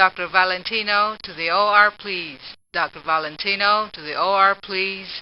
Dr. Valentino to the OR, please. Dr. Valentino to the OR, please.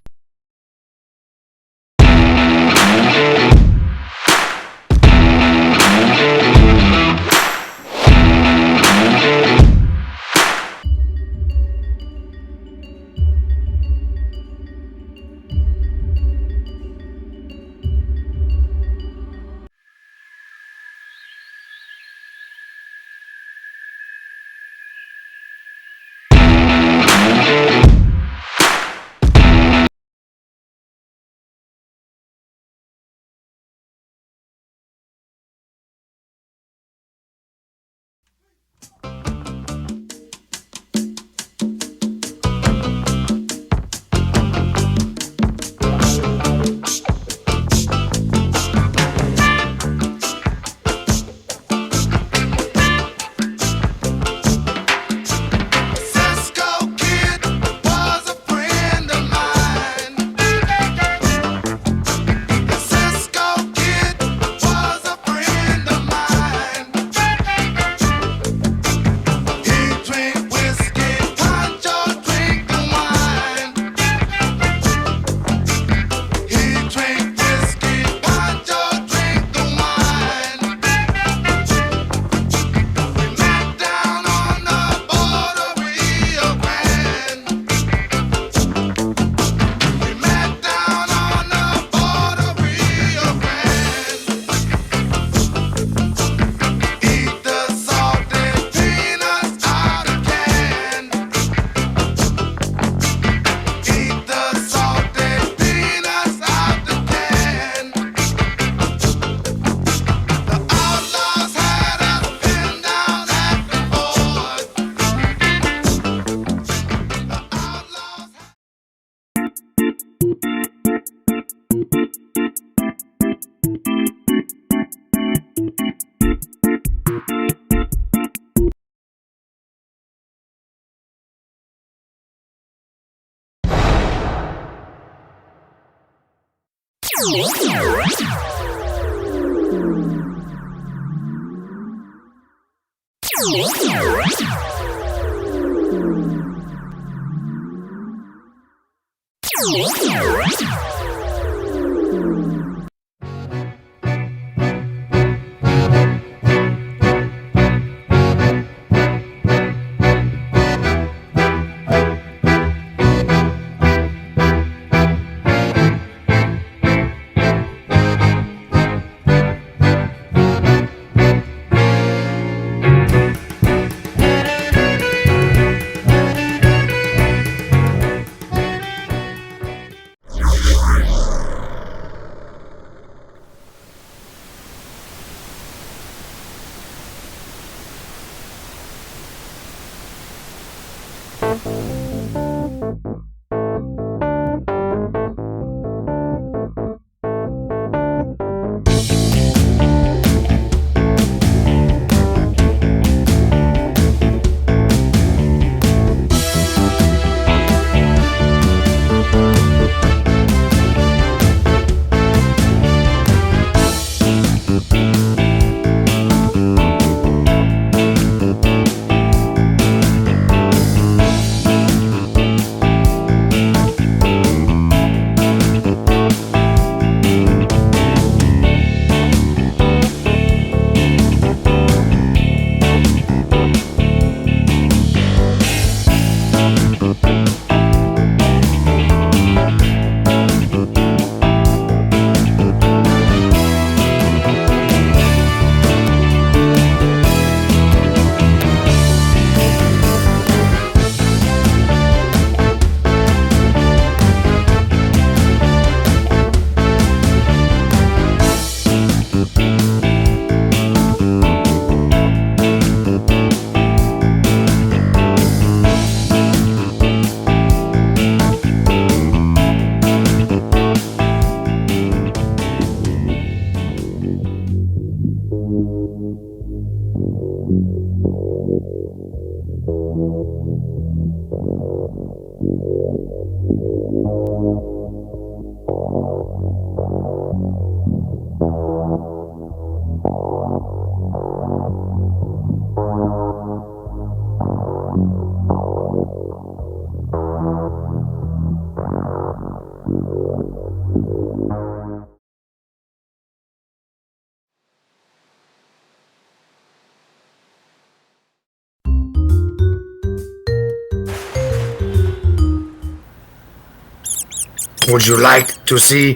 Would you like to see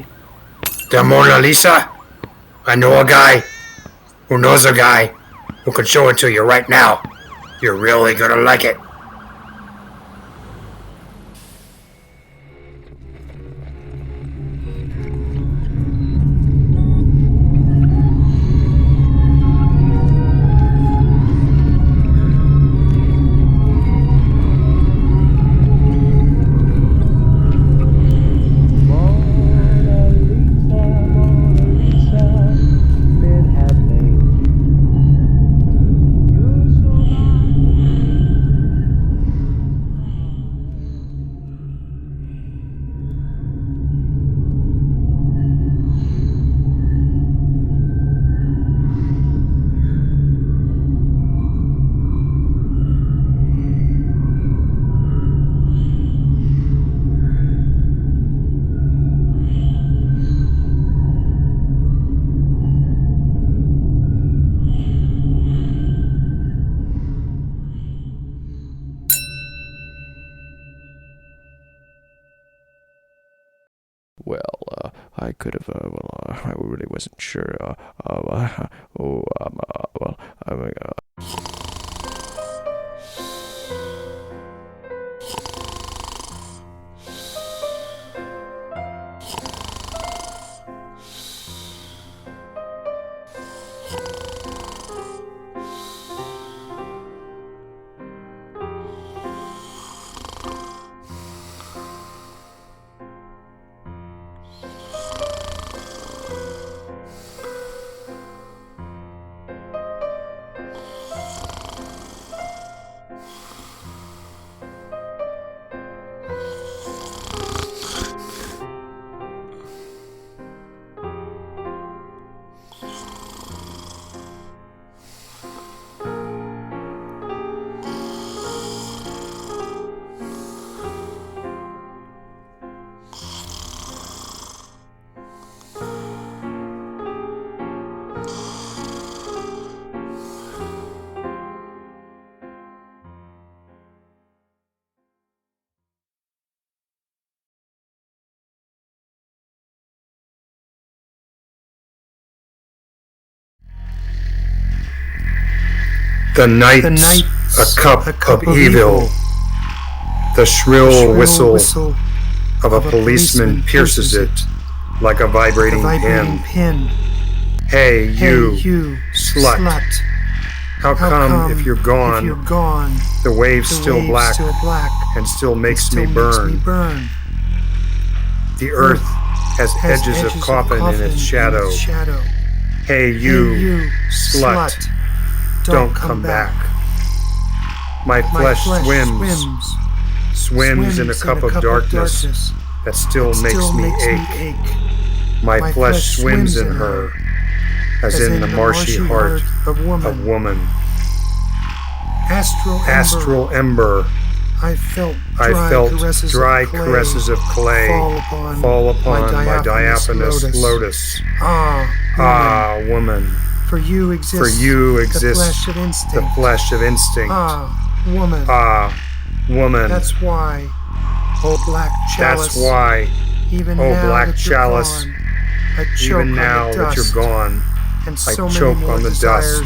the Mona Lisa? I know a guy who knows a guy who can show it to you right now. You're really gonna like it. Well, I could have, I really wasn't sure, The night's a cup of evil. The shrill whistle of a policeman pierces it like a vibrating pin. Hey, you, slut. How come if you're gone, the wave's still black and still makes me burn? The earth has edges of coffin in its shadow. Hey, you, slut, don't come back. My flesh swims in a cup of darkness that still makes me ache. My flesh swims in her, as in the marshy heart of woman. Astral ember, I felt dry caresses of clay fall upon my diaphanous lotus. Ah, woman, for you exists the flesh of instinct. Ah, woman, that's why, oh black chalice, even now that you're gone, I choke on the dust,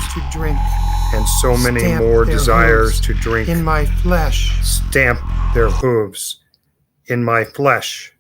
and so many more desires to drink in my flesh, stamp their hooves in my flesh.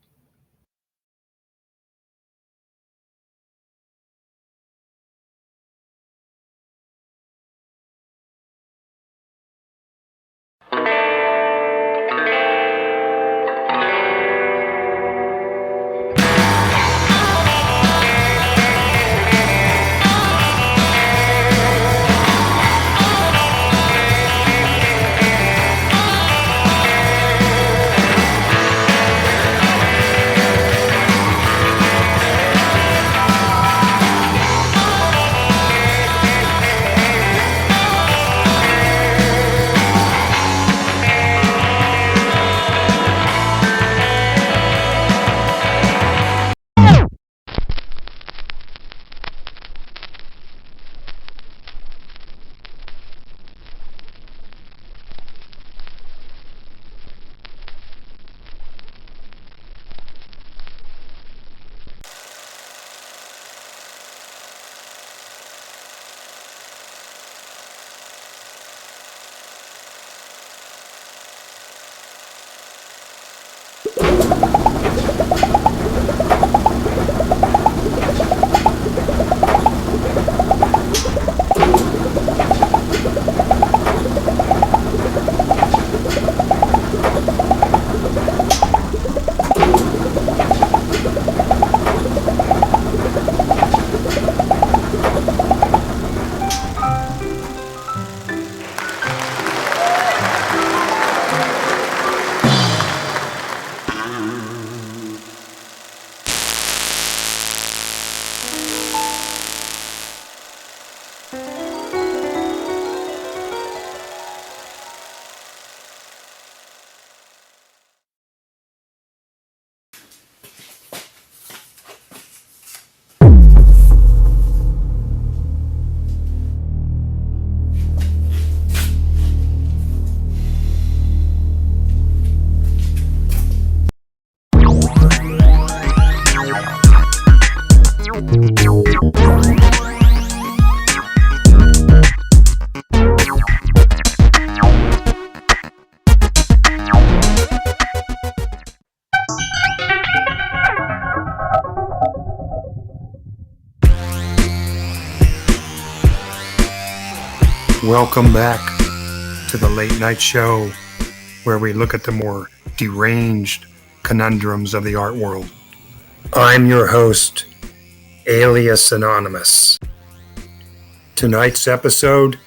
Welcome back to the late night show where we look at the more deranged conundrums of the art world. I'm your host, Alias Anonymous. Tonight's episode,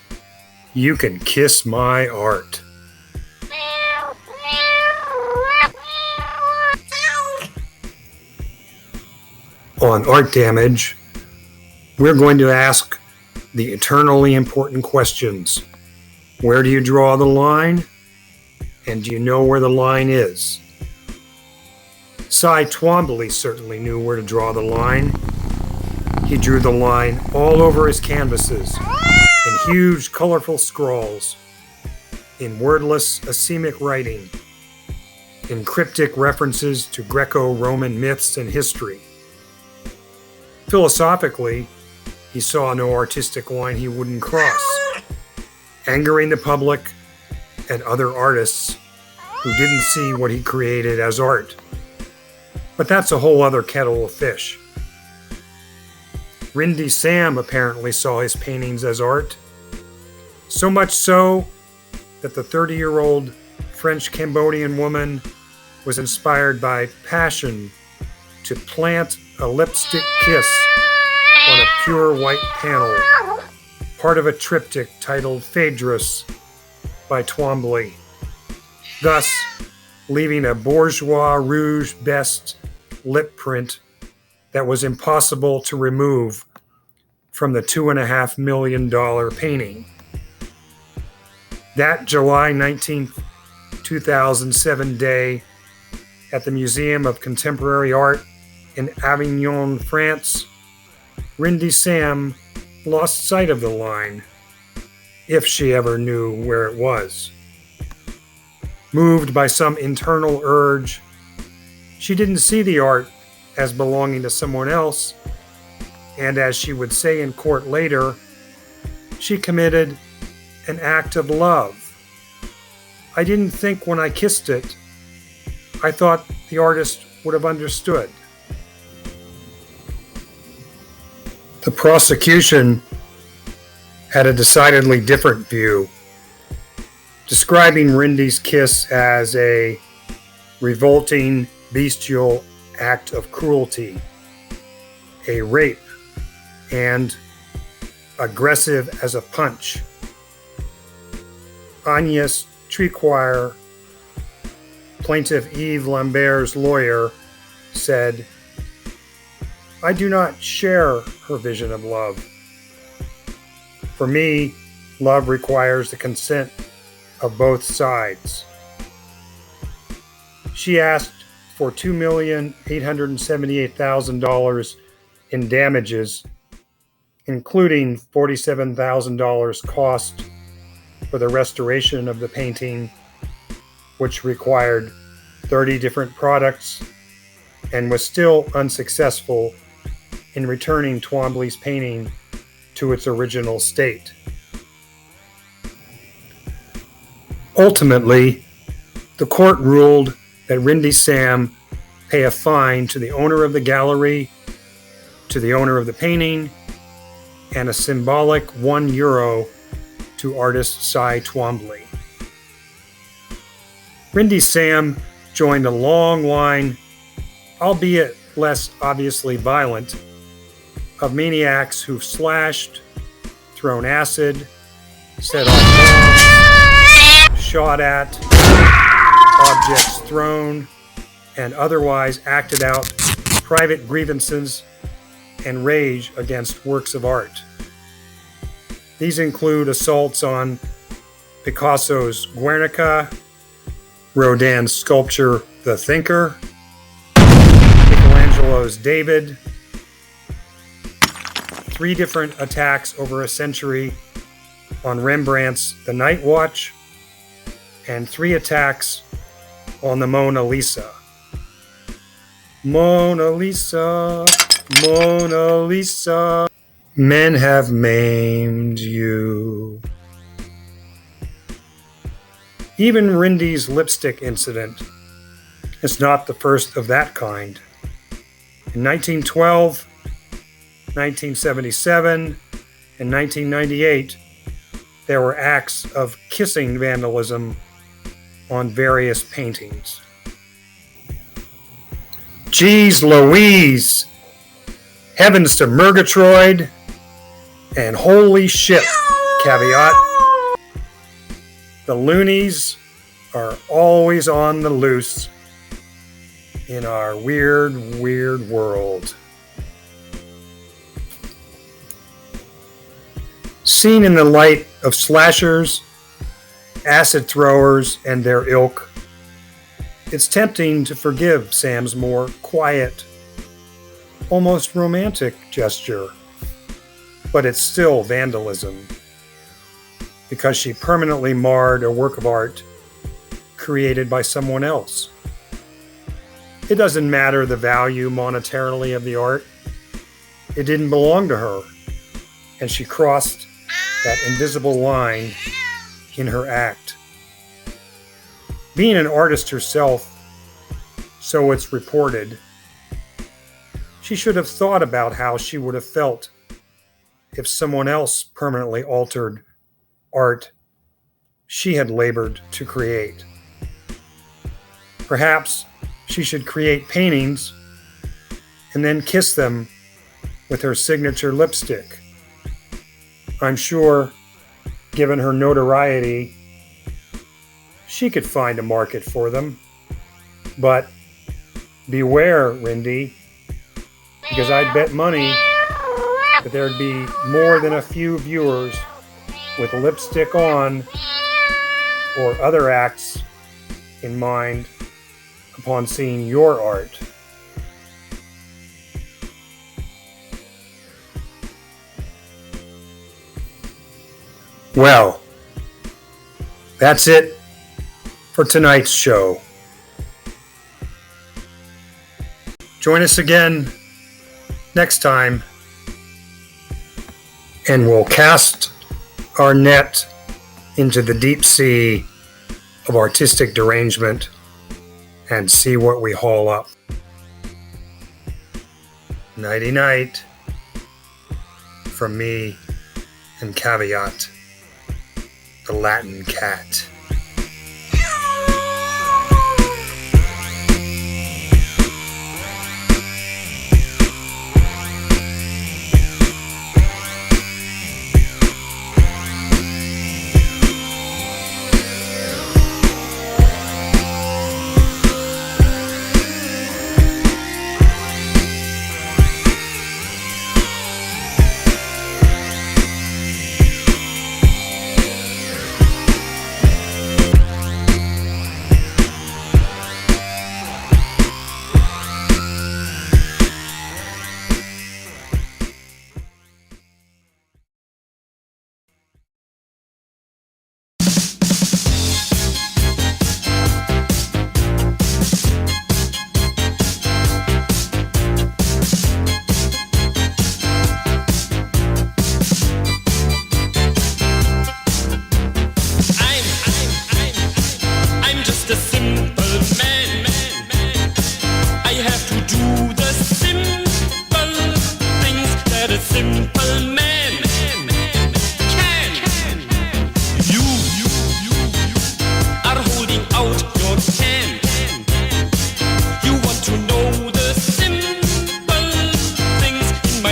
You Can Kiss My Art. On Art Damage, we're going to ask the eternally important questions. Where do you draw the line? And do you know where the line is? Cy Twombly certainly knew where to draw the line. He drew the line all over his canvases in huge colorful scrawls, in wordless asemic writing, in cryptic references to Greco-Roman myths and history. Philosophically, he saw no artistic line he wouldn't cross. angering the public and other artists who didn't see what he created as art. But that's a whole other kettle of fish. Rindy Sam apparently saw his paintings as art, so much so that the 30-year-old French-Cambodian woman was inspired by passion to plant a lipstick kiss on a pure white panel, part of a triptych titled Phaedrus by Twombly, thus leaving a bourgeois rouge best lip print that was impossible to remove from the $2.5 million painting. That July 19th, 2007 day at the Museum of Contemporary Art in Avignon, France, Rindy Sam lost sight of the line, if she ever knew where it was. Moved by some internal urge, she didn't see the art as belonging to someone else, and as she would say in court later, she committed an act of love. I didn't think when I kissed it, I thought the artist would have understood. The prosecution had a decidedly different view, describing Rindy's kiss as a revolting, bestial act of cruelty, a rape, and aggressive as a punch. Agnès Tricoire, plaintiff Yves Lambert's lawyer, said, "I do not share her vision of love. For me, love requires the consent of both sides." She asked for $2,878,000 in damages, including $47,000 cost for the restoration of the painting, which required 30 different products and was still unsuccessful in returning Twombly's painting to its original state. Ultimately, the court ruled that Rindy Sam pay a fine to the owner of the gallery, to the owner of the painting, and a symbolic €1 to artist Cy Twombly. Rindy Sam joined a long line, albeit less obviously violent, of maniacs who've slashed, thrown acid, set off bombs, shot at, objects thrown, and otherwise acted out private grievances and rage against works of art. These include assaults on Picasso's Guernica, Rodin's sculpture The Thinker, Michelangelo's David, 3 different attacks over a century on Rembrandt's The Night Watch, and 3 attacks on the Mona Lisa. Mona Lisa, Mona Lisa, men have maimed you. Even Rindy's lipstick incident is not the first of that kind. In 1912, 1977, and 1998, there were acts of kissing vandalism on various paintings. Geez Louise! Heavens to Murgatroyd! And holy shit, caveat. The loonies are always on the loose in our weird, weird world. Seen in the light of slashers, acid throwers, and their ilk, it's tempting to forgive Sam's more quiet, almost romantic gesture, but it's still vandalism, because she permanently marred a work of art created by someone else. It doesn't matter the value monetarily of the art. It didn't belong to her, and she crossed that invisible line in her act. Being an artist herself, so it's reported, she should have thought about how she would have felt if someone else permanently altered art she had labored to create. Perhaps she should create paintings and then kiss them with her signature lipstick. I'm sure, given her notoriety, she could find a market for them. But beware, Rindy, because I'd bet money that there'd be more than a few viewers with lipstick on or other acts in mind upon seeing your art. Well, that's it for tonight's show. Join us again next time, and we'll cast our net into the deep sea of artistic derangement and see what we haul up. Nighty-night from me and Caveat, the Latin cat.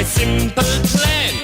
Simple plan.